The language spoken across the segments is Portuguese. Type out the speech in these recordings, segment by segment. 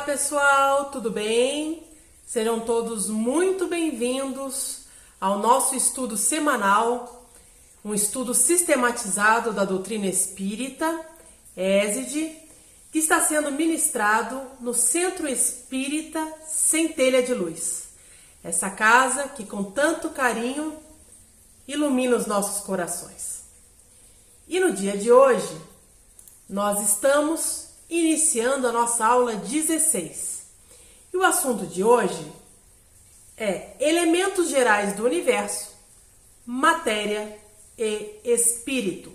pessoal, tudo bem? Sejam todos muito bem-vindos ao nosso estudo semanal, um estudo sistematizado da doutrina espírita, ESID, que está sendo ministrado no Centro Espírita Centelha de Luz. Essa casa que com tanto carinho ilumina os nossos corações. E no dia de hoje, nós estamos iniciando a nossa aula 16. E o assunto de hoje é elementos gerais do universo, matéria e espírito.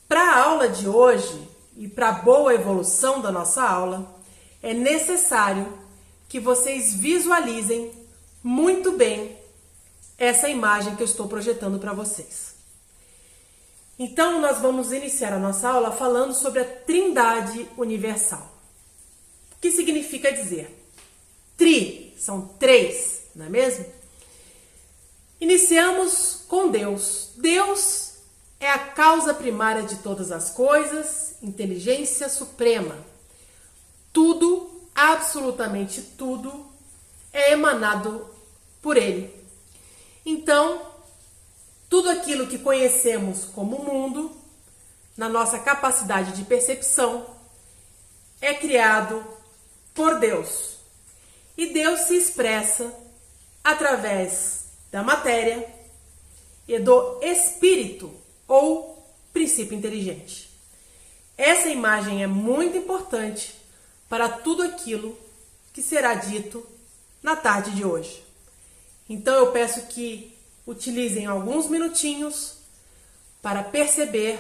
Para a aula de hoje e para a boa evolução da nossa aula, é necessário que vocês visualizem muito bem essa imagem que eu estou projetando para vocês. Então, nós vamos iniciar a nossa aula falando sobre a Trindade Universal. O que significa dizer? Tri, são três, não é mesmo? Iniciamos com Deus. Deus é a causa primária de todas as coisas, inteligência suprema. Tudo, absolutamente tudo, é emanado por Ele. Então, tudo aquilo que conhecemos como mundo, na nossa capacidade de percepção, é criado por Deus. E Deus se expressa através da matéria e do espírito, ou princípio inteligente. Essa imagem é muito importante para tudo aquilo que será dito na tarde de hoje. Então eu peço que utilizem alguns minutinhos para perceber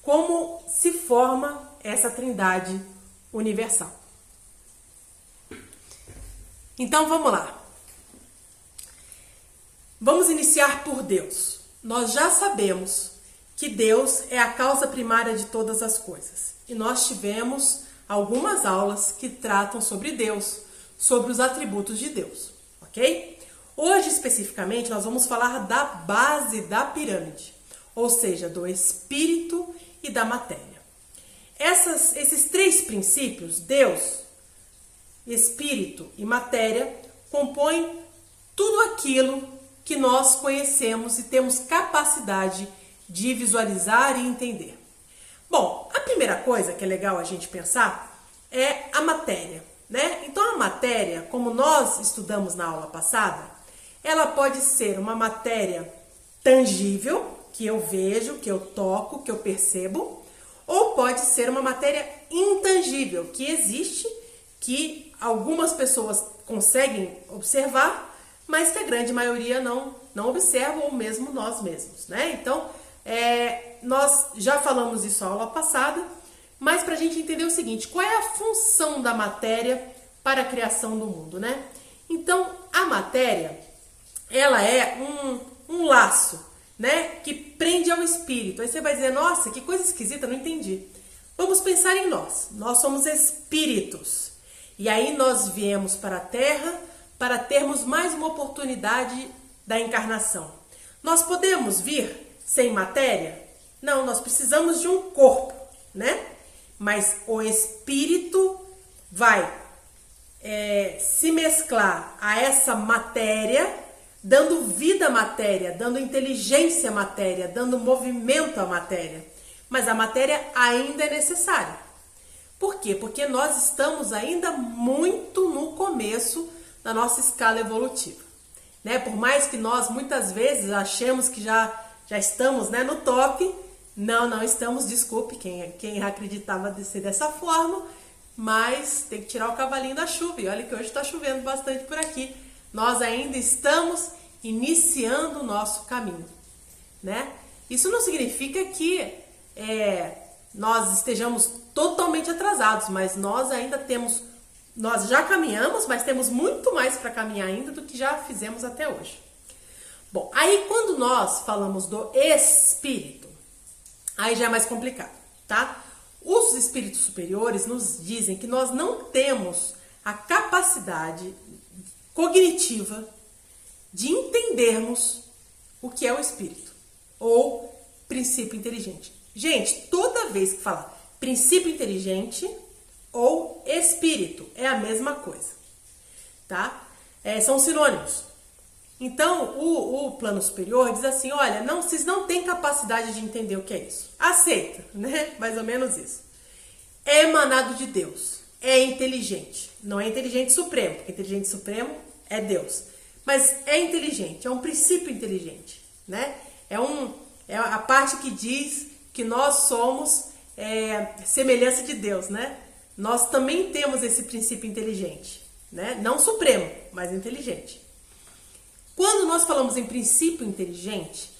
como se forma essa Trindade Universal. Então vamos lá. Vamos iniciar por Deus. Nós já sabemos que Deus é a causa primária de todas as coisas. E nós tivemos algumas aulas que tratam sobre Deus, sobre os atributos de Deus, ok? Hoje, especificamente, nós vamos falar da base da pirâmide, ou seja, do espírito e da matéria. Esses três princípios, Deus, espírito e matéria, compõem tudo aquilo que nós conhecemos e temos capacidade de visualizar e entender. Bom, a primeira coisa que é legal a gente pensar é a matéria, né? Então, a matéria, como nós estudamos na aula passada, ela pode ser uma matéria tangível, que eu vejo, que eu toco, que eu percebo, ou pode ser uma matéria intangível, que existe, que algumas pessoas conseguem observar, mas que a grande maioria não observa, ou mesmo nós mesmos, né? Então, nós já falamos isso na aula passada, mas para a gente entender o seguinte, qual é a função da matéria para a criação do mundo, né? Então, a matéria, ela é um laço, né, que prende ao espírito. Aí você vai dizer, nossa, que coisa esquisita, não entendi. Vamos pensar em nós. Nós somos espíritos. E aí nós viemos para a Terra para termos mais uma oportunidade da encarnação. Nós podemos vir sem matéria? Não, nós precisamos de um corpo, né? Mas o espírito vai se mesclar a essa matéria, dando vida à matéria, dando inteligência à matéria, dando movimento à matéria. Mas a matéria ainda é necessária. Por quê? Porque nós estamos ainda muito no começo da nossa escala evolutiva, né? Por mais que nós muitas vezes achemos que já estamos, né, no top, não estamos, desculpe quem acreditava de ser dessa forma, mas tem que tirar o cavalinho da chuva. E olha que hoje está chovendo bastante por aqui. Nós ainda estamos iniciando o nosso caminho, né? Isso não significa que nós estejamos totalmente atrasados, mas nós já caminhamos, mas temos muito mais para caminhar ainda do que já fizemos até hoje. Bom, aí quando nós falamos do espírito, aí já é mais complicado, tá? Os espíritos superiores nos dizem que nós não temos a capacidade cognitiva de entendermos o que é o espírito ou princípio inteligente. Gente, toda vez que falar princípio inteligente ou espírito é a mesma coisa, tá? São sinônimos. Então, o plano superior diz assim, olha, não, vocês não têm capacidade de entender o que é isso. Aceita, né? Mais ou menos isso. É emanado de Deus, é inteligente. Não é inteligente supremo, porque inteligente supremo é Deus. Mas é inteligente, é um princípio inteligente, né? É a parte que diz que nós somos semelhança de Deus, né? Nós também temos esse princípio inteligente, né? Não supremo, mas inteligente. Quando nós falamos em princípio inteligente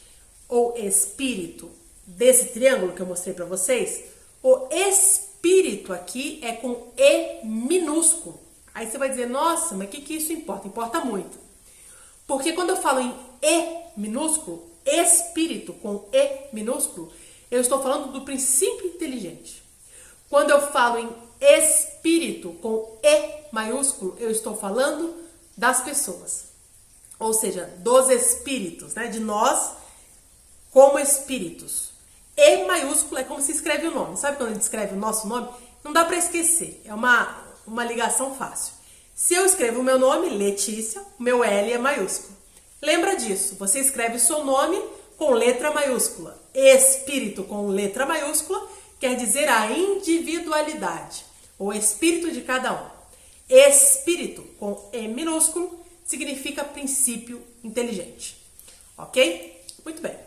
ou espírito desse triângulo que eu mostrei para vocês, o espírito aqui é com E minúsculo. Aí você vai dizer, nossa, mas o que isso importa? Importa muito. Porque quando eu falo em E minúsculo, espírito com E minúsculo, eu estou falando do princípio inteligente. Quando eu falo em espírito com E maiúsculo, eu estou falando das pessoas. Ou seja, dos espíritos, né? De nós como espíritos. E maiúsculo é como se escreve o nome. Sabe quando a gente escreve o nosso nome? Não dá para esquecer. É uma ligação fácil. Se eu escrevo o meu nome, Letícia, o meu L é maiúsculo. Lembra disso. Você escreve o seu nome com letra maiúscula. Espírito com letra maiúscula quer dizer a individualidade. O espírito de cada um. Espírito com E minúsculo significa princípio inteligente. Ok? Muito bem.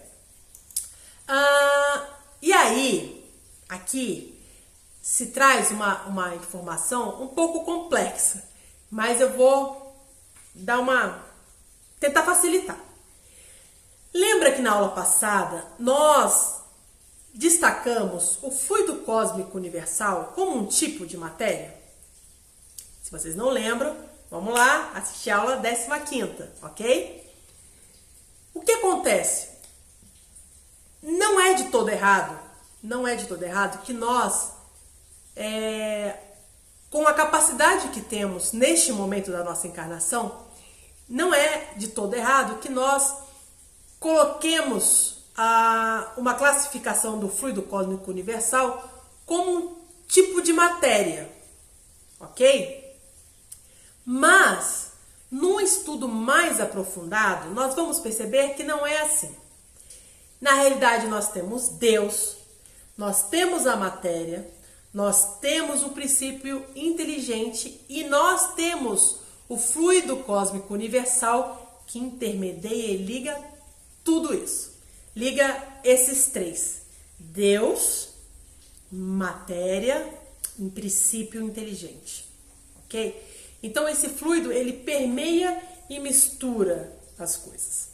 E aí, aqui se traz uma informação um pouco complexa, mas eu vou tentar facilitar. Lembra que na aula passada nós destacamos o fluido cósmico universal como um tipo de matéria? Se vocês não lembram, vamos lá assistir a aula 15ª, ok? O que acontece? Não é de todo errado que nós, com a capacidade que temos neste momento da nossa encarnação, não é de todo errado que nós coloquemos uma classificação do fluido cósmico universal como um tipo de matéria, ok? Mas, num estudo mais aprofundado, nós vamos perceber que não é assim. Na realidade, nós temos Deus, nós temos a matéria, nós temos o princípio inteligente e nós temos o fluido cósmico universal que intermedia e liga tudo isso. Liga esses três: Deus, matéria e princípio inteligente, ok? Então esse fluido, ele permeia e mistura as coisas.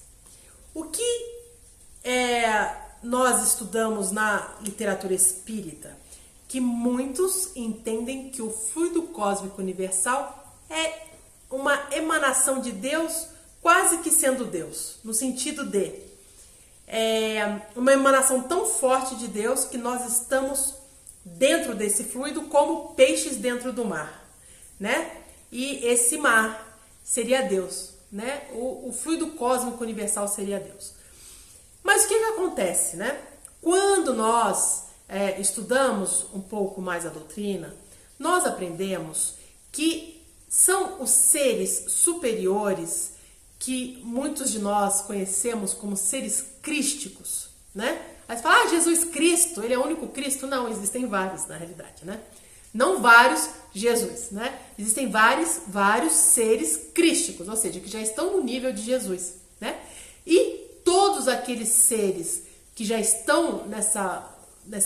O que nós estudamos na literatura espírita? Que muitos entendem que o fluido cósmico universal é uma emanação de Deus, quase que sendo Deus, no sentido de uma emanação tão forte de Deus que nós estamos dentro desse fluido como peixes dentro do mar, né? E esse mar seria Deus, né? O fluido cósmico universal seria Deus. Mas o que acontece, né? Quando nós estudamos um pouco mais a doutrina, nós aprendemos que são os seres superiores que muitos de nós conhecemos como seres crísticos, né? Aí você fala, Jesus Cristo, ele é o único Cristo? Não, existem vários na realidade, né? Não vários Jesus, né? Existem vários seres crísticos, ou seja, que já estão no nível de Jesus, né? E todos aqueles seres que já estão nessa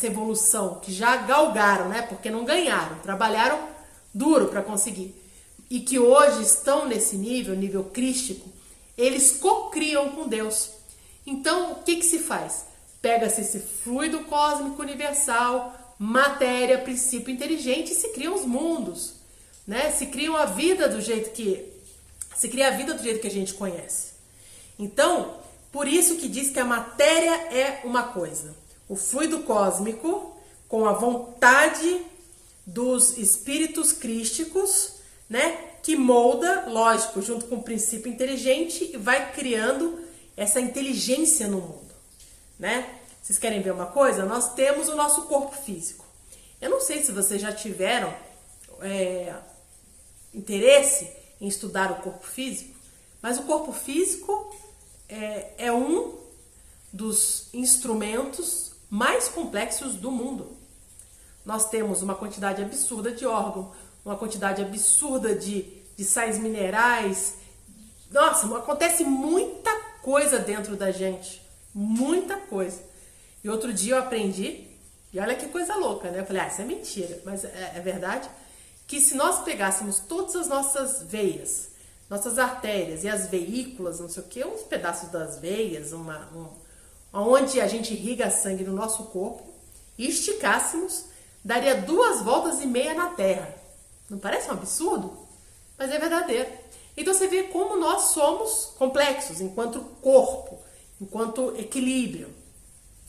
evolução, que já galgaram, né? Porque não ganharam, trabalharam duro para conseguir. E que hoje estão nesse nível crístico, eles cocriam com Deus. Então, o que se faz? Pega-se esse fluido cósmico universal, matéria, princípio inteligente e se criam os mundos, né? Se cria a vida do jeito que a gente conhece. Então, por isso que diz que a matéria é uma coisa. O fluido cósmico, com a vontade dos espíritos crísticos, né? Que molda, lógico, junto com o princípio inteligente e vai criando essa inteligência no mundo, né? Vocês querem ver uma coisa? Nós temos o nosso corpo físico. Eu não sei se vocês já tiveram interesse em estudar o corpo físico, mas o corpo físico é um dos instrumentos mais complexos do mundo. Nós temos uma quantidade absurda de órgãos, uma quantidade absurda de sais minerais. Nossa, acontece muita coisa dentro da gente, muita coisa. E outro dia eu aprendi, e olha que coisa louca, né? Eu falei, isso é mentira, mas é verdade, que se nós pegássemos todas as nossas veias, nossas artérias e as veículas, não sei o que, uns pedaços das veias, onde a gente irriga sangue no nosso corpo, e esticássemos, daria 2,5 voltas na Terra. Não parece um absurdo? Mas é verdadeiro. Então você vê como nós somos complexos enquanto corpo, enquanto equilíbrio.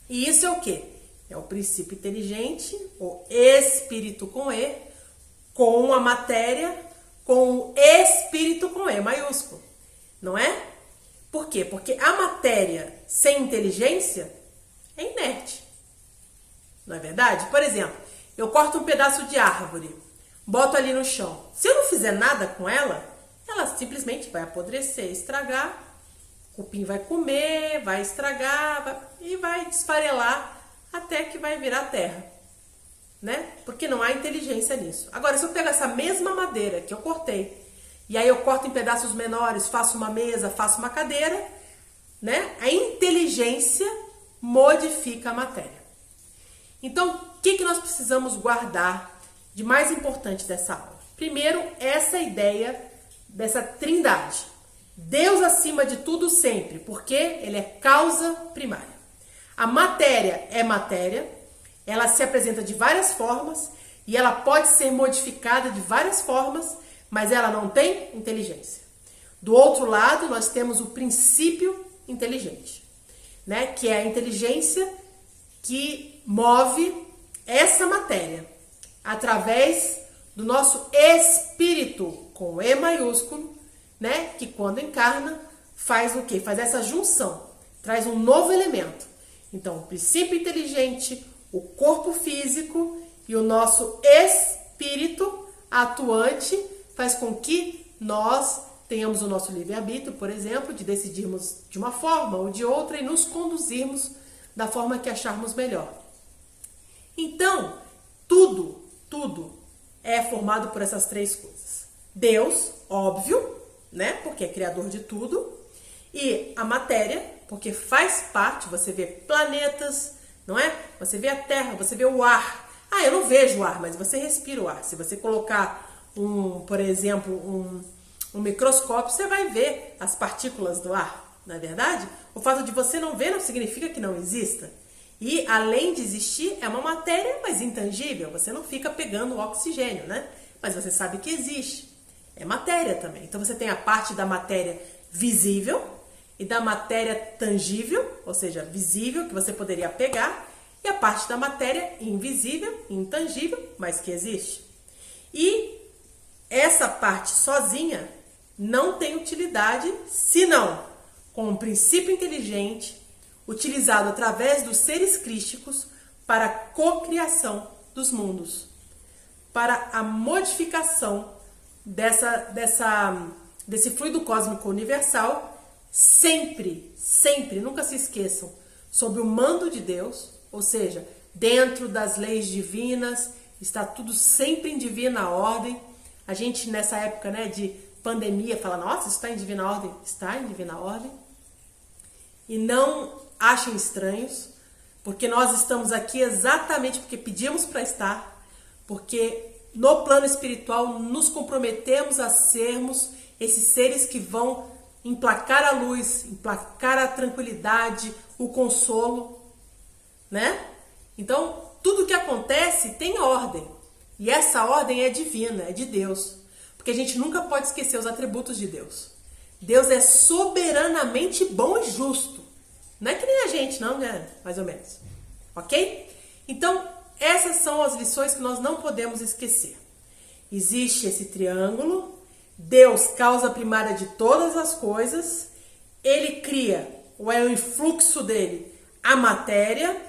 E isso é o quê? É o princípio inteligente, o espírito com E, com a matéria, com o espírito com E maiúsculo. Não é? Por quê? Porque a matéria sem inteligência é inerte. Não é verdade? Por exemplo, eu corto um pedaço de árvore, boto ali no chão. Se eu não fizer nada com ela, ela simplesmente vai apodrecer, estragar. O cupim vai comer, vai estragar e vai esfarelar até que vai virar terra, né? Porque não há inteligência nisso. Agora, se eu pego essa mesma madeira que eu cortei, e aí eu corto em pedaços menores, faço uma mesa, faço uma cadeira, né? A inteligência modifica a matéria. Então, o que nós precisamos guardar de mais importante dessa aula? Primeiro, essa ideia dessa trindade. Deus acima de tudo sempre, porque ele é causa primária. A matéria é matéria, ela se apresenta de várias formas e ela pode ser modificada de várias formas, mas ela não tem inteligência. Do outro lado, nós temos o princípio inteligente, né? Que é a inteligência que move essa matéria através do nosso espírito, com E maiúsculo, né? Que quando encarna, faz o quê? Faz essa junção, traz um novo elemento. Então, o princípio inteligente, o corpo físico e o nosso espírito atuante faz com que nós tenhamos o nosso livre-arbítrio, por exemplo, de decidirmos de uma forma ou de outra e nos conduzirmos da forma que acharmos melhor. Então, tudo é formado por essas 3 coisas. Deus, óbvio, né? Porque é criador de tudo. E a matéria, porque faz parte, você vê planetas, não é? Você vê a Terra, você vê o ar. Eu não vejo o ar, mas você respira o ar. Se você colocar, por exemplo, um microscópio, você vai ver as partículas do ar, não é verdade? O fato de você não ver não significa que não exista. E, além de existir, é uma matéria, mas intangível. Você não fica pegando o oxigênio, né? Mas você sabe que existe. É matéria também. Então, você tem a parte da matéria visível e da matéria tangível, ou seja, visível, que você poderia pegar, e a parte da matéria invisível, intangível, mas que existe. E essa parte sozinha não tem utilidade, senão com um princípio inteligente, utilizado através dos seres crísticos para a cocriação dos mundos, para a modificação desse fluido cósmico universal, sempre, nunca se esqueçam, sob o mando de Deus, ou seja, dentro das leis divinas, está tudo sempre em divina ordem. A gente nessa época, né, de pandemia fala, nossa, isso está em divina ordem? Está em divina ordem. E não achem estranhos, porque nós estamos aqui exatamente porque pedimos para estar, porque no plano espiritual nos comprometemos a sermos esses seres que vão emplacar a luz, emplacar a tranquilidade, o consolo, né? Então, tudo que acontece tem ordem, e essa ordem é divina, é de Deus, porque a gente nunca pode esquecer os atributos de Deus. Deus é soberanamente bom e justo. Não é que nem a gente, não, né? Mais ou menos. Ok? Então, essas são as lições que nós não podemos esquecer. Existe esse triângulo. Deus, causa primária de todas as coisas. Ele cria, ou é o influxo dele, a matéria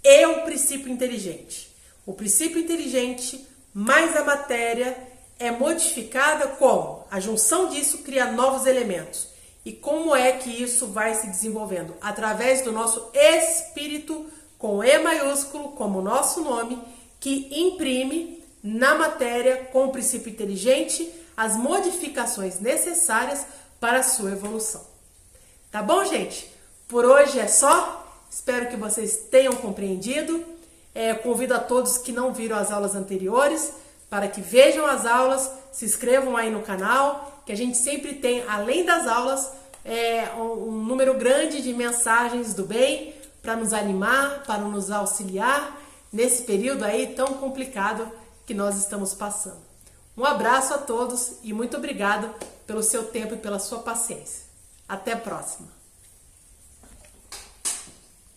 e o princípio inteligente. O princípio inteligente mas a matéria é modificada como? A junção disso cria novos elementos. E como é que isso vai se desenvolvendo? Através do nosso espírito, com E maiúsculo, como o nosso nome, que imprime na matéria, com o princípio inteligente, as modificações necessárias para a sua evolução. Tá bom, gente? Por hoje é só. Espero que vocês tenham compreendido. Convido a todos que não viram as aulas anteriores para que vejam as aulas, se inscrevam aí no canal, que a gente sempre tem, além das aulas, um número grande de mensagens do bem para nos animar, para nos auxiliar nesse período aí tão complicado que nós estamos passando. Um abraço a todos e muito obrigado pelo seu tempo e pela sua paciência. Até a próxima!